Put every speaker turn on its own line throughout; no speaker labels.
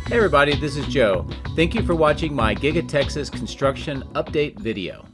Hey everybody, this is Joe. Thank you for watching my Giga Texas construction update video.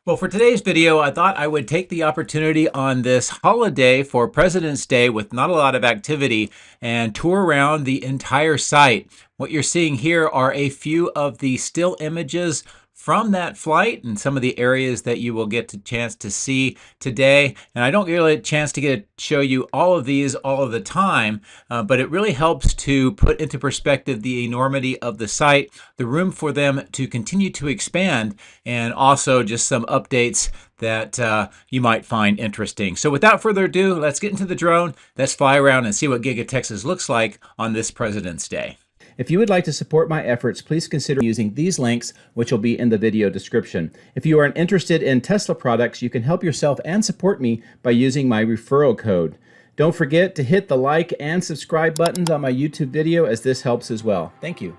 Well, for today's video, I thought I would take the opportunity on this holiday for President's Day with not a lot of activity and tour around the entire site. What you're seeing here are a few of the still images from that flight and some of the areas that you will get a chance to see today. And I don't really get a chance to show you all of these all of the time, but it really helps to put into perspective the enormity of the site, the room for them to continue to expand, and also just some updates that you might find interesting. So without further ado, let's get into the drone. Let's fly around and see what Giga Texas looks like on this President's Day.
If you would like to support my efforts, please consider using these links, which will be in the video description. If you are interested in Tesla products, you can help yourself and support me by using my referral code. Don't forget to hit the like and subscribe buttons on my YouTube video, as this helps as well. Thank you.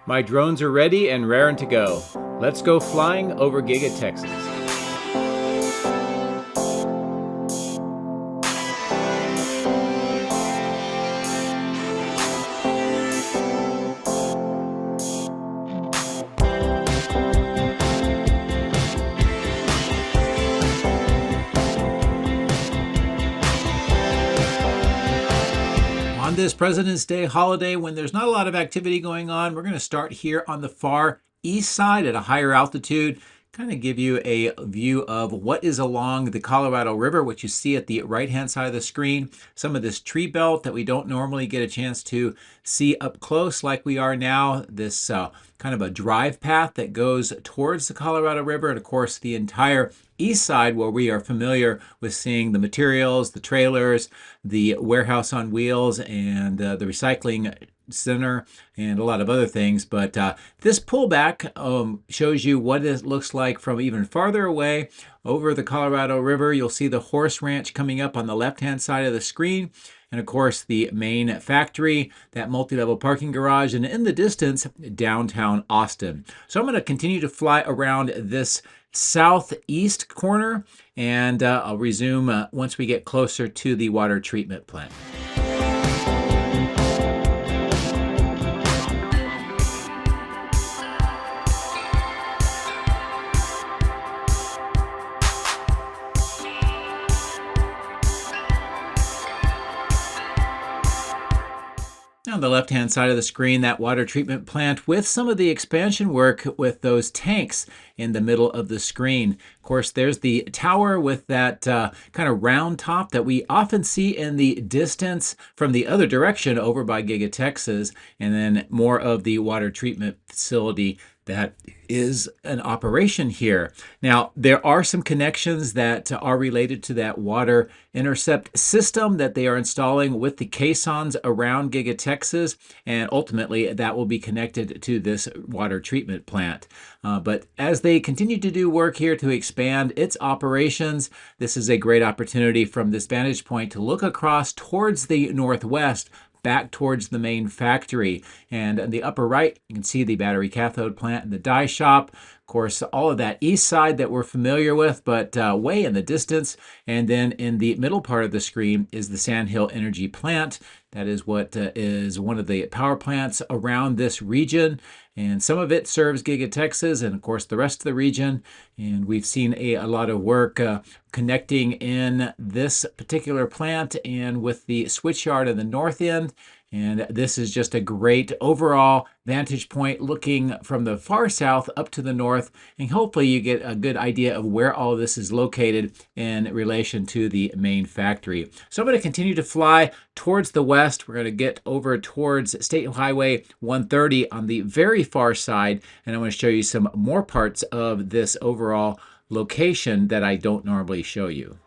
My drones are ready and raring to go. Let's go flying over Giga Texas. On this President's Day holiday, when there's not a lot of activity going on, we're going to start here on the far east side at a higher altitude, kind of give you a view of what is along the Colorado River, which you see at the right-hand side of the screen. Some of this tree belt that we don't normally get a chance to see up close like we are now. This kind of a drive path that goes towards the Colorado River, and of course the entire east side where we are familiar with seeing the materials, the trailers, the warehouse on wheels, and the recycling center, and a lot of other things. But this pullback shows you what it looks like from even farther away over the Colorado River. You'll see the horse ranch coming up on the left-hand side of the screen, and of course the main factory, that multi-level parking garage, and in the distance, downtown Austin. So I'm going to continue to fly around this southeast corner, and I'll resume once we get closer to the water treatment plant. On the left-hand side of the screen, that water treatment plant with some of the expansion work with those tanks in the middle of the screen. Of course, there's the tower with that kind of round top that we often see in the distance from the other direction over by Giga Texas, and then more of the water treatment facility that is an operation here. Now, there are some connections that are related to that water intercept system that they are installing with the caissons around Giga Texas, and ultimately that will be connected to this water treatment plant. But as they continue to do work here to expand its operations, this is a great opportunity from this vantage point to look across towards the northwest, back towards the main factory. And in the upper right, you can see the battery cathode plant and the die shop. Of course, all of that east side that we're familiar with, but way in the distance. And then in the middle part of the screen is the Sandhill Energy Plant. That is what is one of the power plants around this region. And some of it serves Giga Texas and, of course, the rest of the region. And we've seen a lot of work connecting in this particular plant and with the switchyard in the north end. And this is just a great overall vantage point looking from the far south up to the north. And hopefully you get a good idea of where all of this is located in relation to the main factory. So I'm going to continue to fly towards the west. We're going to get over towards State Highway 130 on the very far side. And I'm going to show you some more parts of this overall location that I don't normally show you.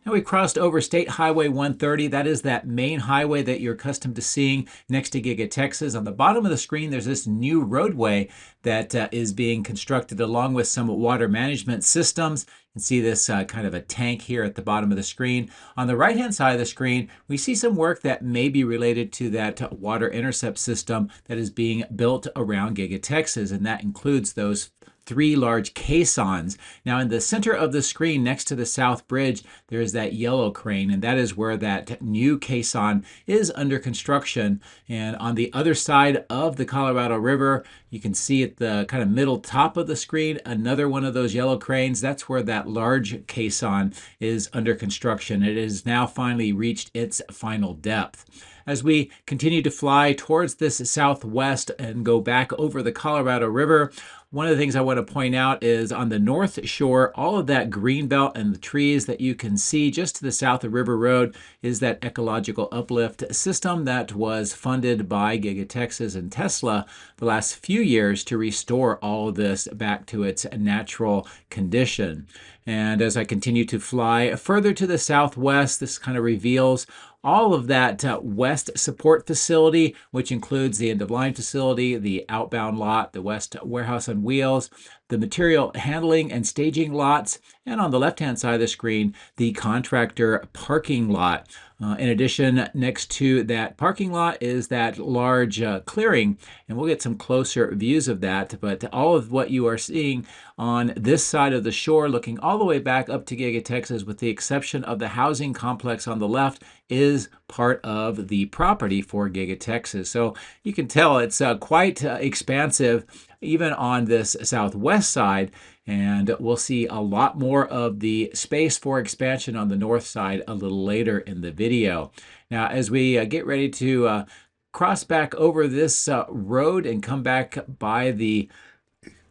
Now we crossed over State Highway 130. That is that main highway that you're accustomed to seeing next to Giga Texas. On the bottom of the screen, there's this new roadway that is being constructed along with some water management systems. You can see this kind of a tank here at the bottom of the screen. On the right-hand side of the screen, we see some work that may be related to that water intercept system that is being built around Giga Texas, and that includes those 3 large caissons. Now, in the center of the screen next to the south bridge, there is that yellow crane, and that is where that new caisson is under construction. And on the other side of the Colorado River, you can see at the kind of middle top of the screen another one of those yellow cranes. That's where that large caisson is under construction. It has now finally reached its final depth. As we continue to fly towards this southwest and go back over the Colorado River, one of the things I want to point out is on the north shore, all of that green belt and the trees that you can see just to the south of River Road is that ecological uplift system that was funded by Giga Texas and Tesla the last few years to restore all of this back to its natural condition. And as I continue to fly further to the southwest, this kind of reveals all of that west support facility, which includes the end-of-line facility, the outbound lot, the west warehouse on wheels, the material handling and staging lots, and on the left-hand side of the screen, the contractor parking lot. In addition, next to that parking lot is that large clearing, and we'll get some closer views of that. But all of what you are seeing on this side of the shore, looking all the way back up to Giga Texas, with the exception of the housing complex on the left, is part of the property for Giga Texas. So you can tell it's quite expansive even on this southwest side, and we'll see a lot more of the space for expansion on the north side a little later in the video. Now, as we get ready to cross back over this road and come back by the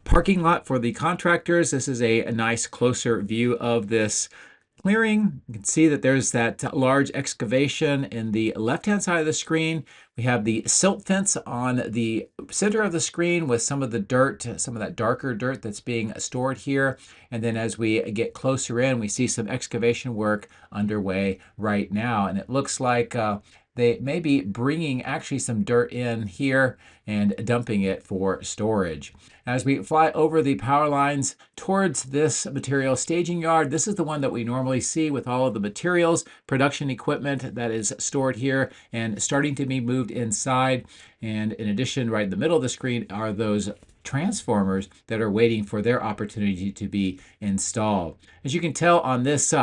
parking lot for the contractors, this is a nice closer view of this clearing. You can see that there's that large excavation in the left-hand side of the screen. We have the silt fence on the center of the screen with some of the dirt, some of that darker dirt that's being stored here. And then as we get closer in, we see some excavation work underway right now. And it looks like they may be bringing actually some dirt in here and dumping it for storage. As we fly over the power lines towards this material staging yard, this is the one that we normally see with all of the materials, production equipment that is stored here and starting to be moved inside. And in addition, right in the middle of the screen are those transformers that are waiting for their opportunity to be installed. As you can tell on this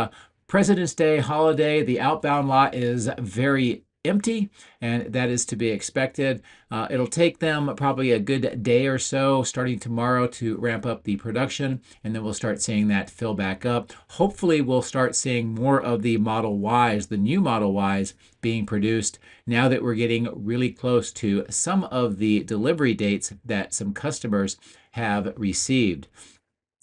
President's Day holiday, the outbound lot is very empty, and that is to be expected. It'll take them probably a good day or so starting tomorrow to ramp up the production, and then we'll start seeing that fill back up. Hopefully we'll start seeing more of the Model Ys, the new Model Ys, being produced now that we're getting really close to some of the delivery dates that some customers have received.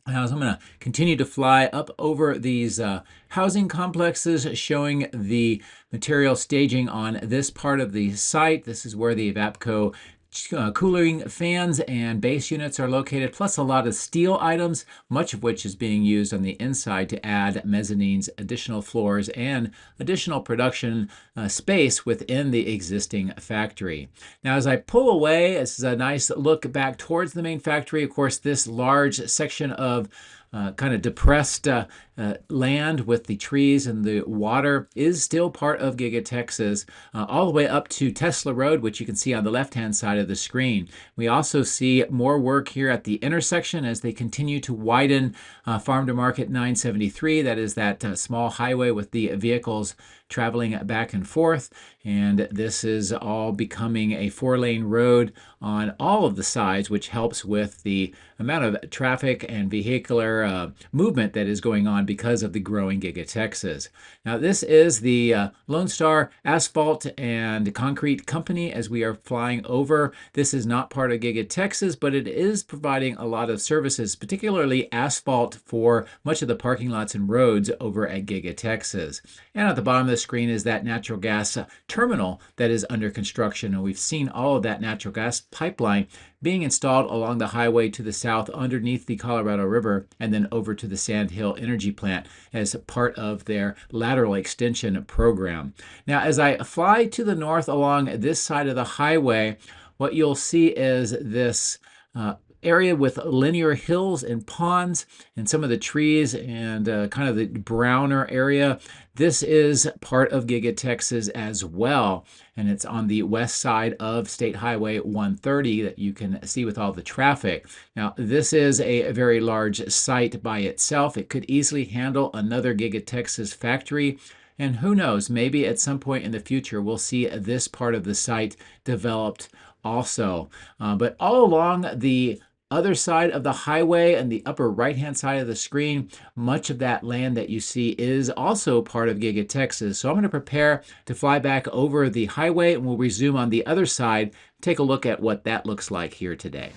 Now, as I'm going to continue to fly up over these housing complexes, showing the material staging on this part of the site. This is where the Evapco cooling fans and base units are located, plus a lot of steel items, much of which is being used on the inside to add mezzanines, additional floors, and additional production space within the existing factory. Now, as I pull away, this is a nice look back towards the main factory. Of course, this large section of kind of depressed land with the trees and the water is still part of Giga Texas, all the way up to Tesla Road, which you can see on the left-hand side of the screen. We also see more work here at the intersection as they continue to widen Farm to Market 973. That is that small highway with the vehicles traveling back and forth, and this is all becoming a 4-lane road on all of the sides, which helps with the amount of traffic and vehicular movement that is going on because of the growing Giga Texas. Now, this is the Lone Star Asphalt and Concrete Company as we are flying over. This is not part of Giga Texas, but it is providing a lot of services, particularly asphalt for much of the parking lots and roads over at Giga Texas. And at the bottom of the screen is that natural gas terminal that is under construction, and we've seen all of that natural gas pipeline being installed along the highway to the south underneath the Colorado River and then over to the Sand Hill Energy Plant as part of their lateral extension program. Now, as I fly to the north along this side of the highway, what you'll see is this area with linear hills and ponds and some of the trees and kind of the browner area. This is part of Giga Texas as well, and it's on the west side of State Highway 130 that you can see with all the traffic. Now, this is a very large site by itself. It could easily handle another Giga Texas factory. And who knows, maybe at some point in the future, we'll see this part of the site developed also. But all along the other side of the highway and the upper right-hand side of the screen, much of that land that you see is also part of Giga Texas. So I'm going to prepare to fly back over the highway, and we'll resume on the other side, take a look at what that looks like here today.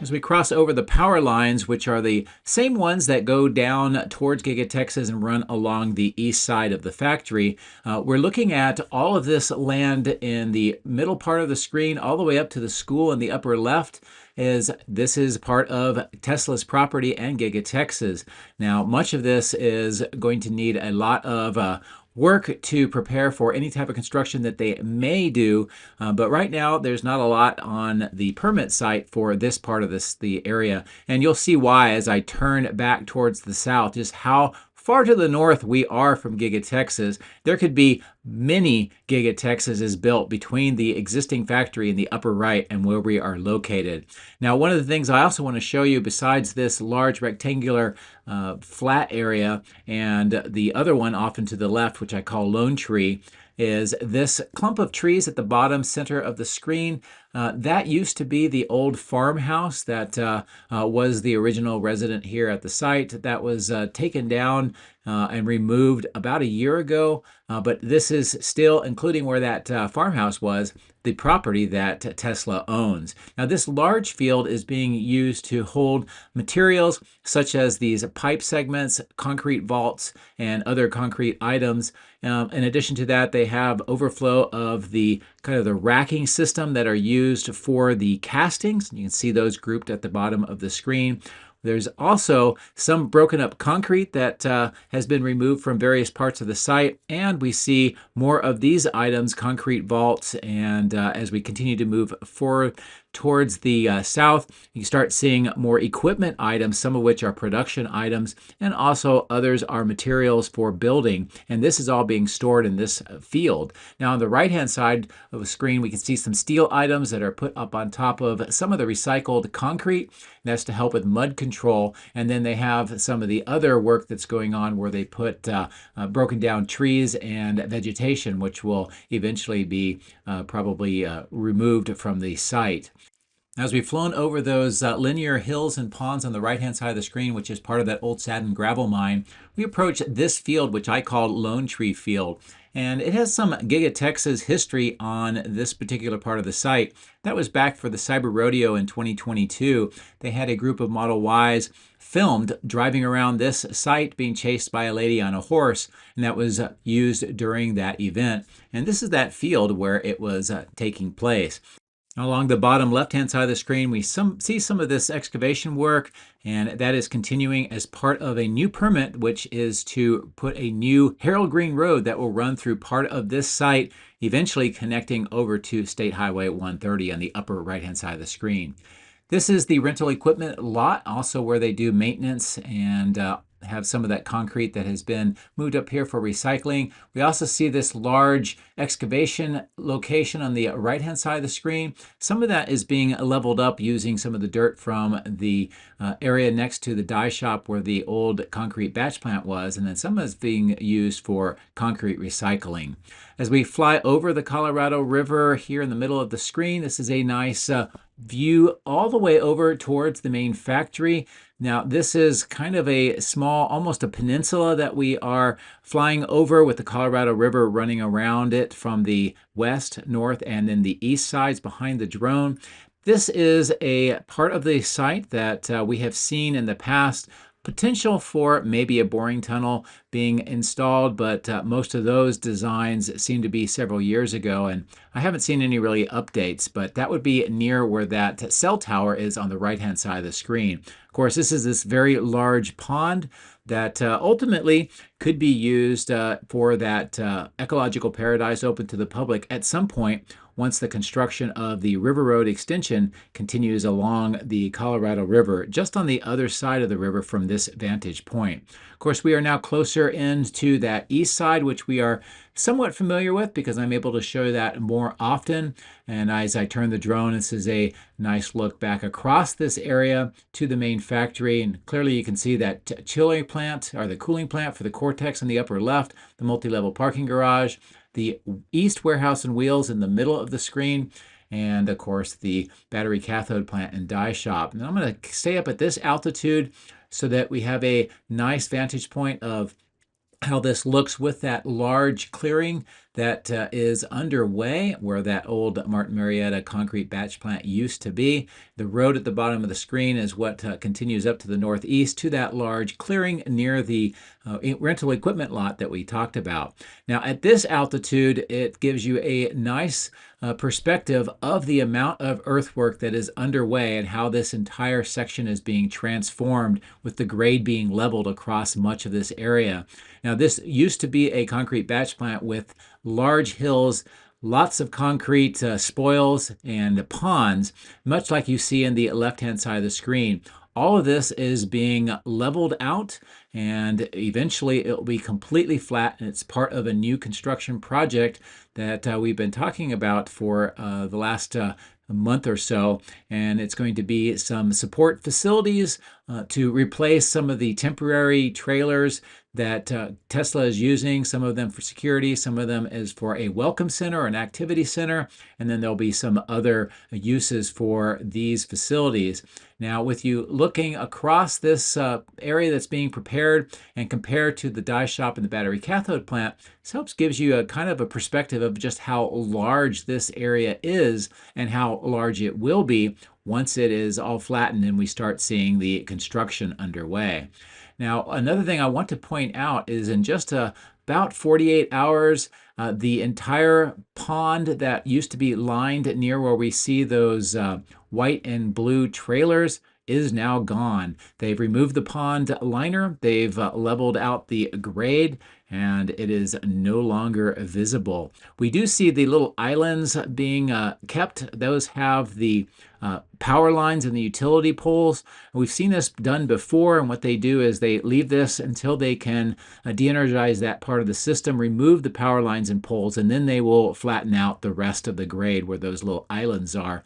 As we cross over the power lines, which are the same ones that go down towards Giga Texas and run along the east side of the factory, we're looking at all of this land in the middle part of the screen, all the way up to the school in the upper left. This is part of Tesla's property and Giga Texas. Now, much of this is going to need a lot of work to prepare for any type of construction that they may do, but right now there's not a lot on the permit site for this part of the area, and you'll see why as I turn back towards the south, just how far to the north we are from Giga Texas. There could be many Giga Texases built between the existing factory in the upper right and where we are located. Now, one of the things I also want to show you, besides this large rectangular flat area and the other one off and to the left, which I call Lone Tree, is this clump of trees at the bottom center of the screen. That used to be the old farmhouse that was the original resident here at the site. That was taken down and removed about a year ago, but this is still, including where that farmhouse was, the property that Tesla owns. Now, this large field is being used to hold materials such as these pipe segments, concrete vaults, and other concrete items. In addition to that, they have overflow of the kind of the racking system that are used for the castings. You can see those grouped at the bottom of the screen. There's also some broken up concrete that has been removed from various parts of the site, and we see more of these items, concrete vaults, and as we continue to move forward towards the south, you start seeing more equipment items, some of which are production items, and also others are materials for building, and this is all being stored in this field. Now, on the right-hand side of the screen, we can see some steel items that are put up on top of some of the recycled concrete. That's to help with mud control, and then they have some of the other work that's going on where they put broken down trees and vegetation, which will eventually be probably removed from the site. As we've flown over those linear hills and ponds on the right-hand side of the screen, which is part of that old Satin gravel mine, we approach this field, which I call Lone Tree Field. And it has some Giga Texas history on this particular part of the site. That was back for the Cyber Rodeo in 2022. They had a group of Model Ys filmed driving around this site being chased by a lady on a horse, and that was used during that event. And this is that field where it was taking place. Along the bottom left-hand side of the screen, we see some of this excavation work, and that is continuing as part of a new permit, which is to put a new Harold Green Road that will run through part of this site, eventually connecting over to State Highway 130 on the upper right-hand side of the screen. This is the rental equipment lot, also where they do maintenance and have some of that concrete that has been moved up here for recycling. We also see this large excavation location on the right-hand side of the screen. Some of that is being leveled up using some of the dirt from the area next to the dye shop where the old concrete batch plant was, and then some is being used for concrete recycling. As we fly over the Colorado River here in the middle of the screen, this is a nice view all the way over towards the main factory. Now, this is kind of a small, almost a peninsula that we are flying over with the Colorado River running around it from the west, north, and then the east sides behind the drone. This is a part of the site that we have seen in the past potential for maybe a boring tunnel being installed, but most of those designs seem to be several years ago, and I haven't seen any really updates, but that would be near where that cell tower is on the right-hand side of the screen. Of course, this is this very large pond that ultimately could be used for that ecological paradise open to the public at some point once the construction of the River Road extension continues along the Colorado River, just on the other side of the river from this vantage point. Of course, we are now closer into that east side, which we are somewhat familiar with because I'm able to show that more often. And as I turn the drone, this is a nice look back across this area to the main factory. And clearly you can see that chilling plant, or the cooling plant for the Cortex in the upper left, the multi-level parking garage, the east warehouse and wheels in the middle of the screen, and of course the battery cathode plant and die shop. And I'm going to stay up at this altitude so that we have a nice vantage point of how this looks with that large clearing that is underway where that old Martin Marietta concrete batch plant used to be. The road at the bottom of the screen is what continues up to the northeast to that large clearing near the rental equipment lot that we talked about. Now at this altitude, it gives you a nice perspective of the amount of earthwork that is underway and how this entire section is being transformed with the grade being leveled across much of this area. Now this used to be a concrete batch plant with large hills, lots of concrete spoils and ponds, much like you see in the left-hand side of the screen. All of this is being leveled out, and eventually it will be completely flat, and it's part of a new construction project that we've been talking about for the last month or so, and it's going to be some support facilities to replace some of the temporary trailers that Tesla is using, some of them for security, some of them is for a welcome center or an activity center, and then there'll be some other uses for these facilities. Now, with you looking across this area that's being prepared and compared to the die shop and the battery cathode plant, this helps gives you a kind of a perspective of just how large this area is and how large it will be once it is all flattened and we start seeing the construction underway. Now, another thing I want to point out is in just about 48 hours, the entire pond that used to be lined near where we see those white and blue trailers is now gone. They've removed the pond liner, they've leveled out the grade, and it is no longer visible. We do see the little islands being kept. Those have the power lines and the utility poles. We've seen this done before, and what they do is they leave this until they can de-energize that part of the system, remove the power lines and poles, and then they will flatten out the rest of the grade where those little islands are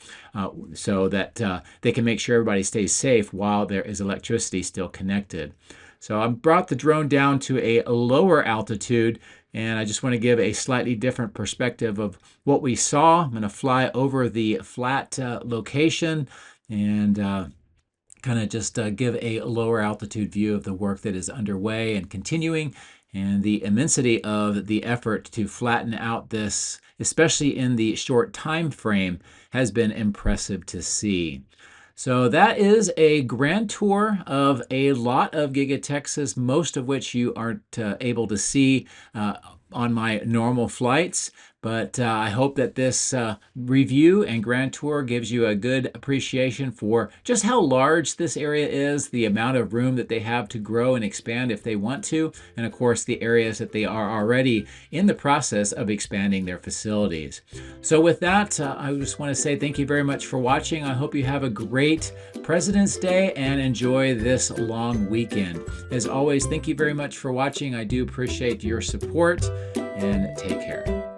so that they can make sure everybody stays safe while there is electricity still connected. So I brought the drone down to a lower altitude, and I just want to give a slightly different perspective of what we saw. I'm going to fly over the flat location and kind of just give a lower altitude view of the work that is underway and continuing, and the immensity of the effort to flatten out this, especially in the short time frame, has been impressive to see. So that is a grand tour of a lot of Giga Texas, most of which you aren't able to see on my normal flights. But I hope that this review and grand tour gives you a good appreciation for just how large this area is, the amount of room that they have to grow and expand if they want to, and of course the areas that they are already in the process of expanding their facilities. So with that, I just want to say thank you very much for watching. I hope you have a great President's Day and enjoy this long weekend. As always, thank you very much for watching. I do appreciate your support, and take care.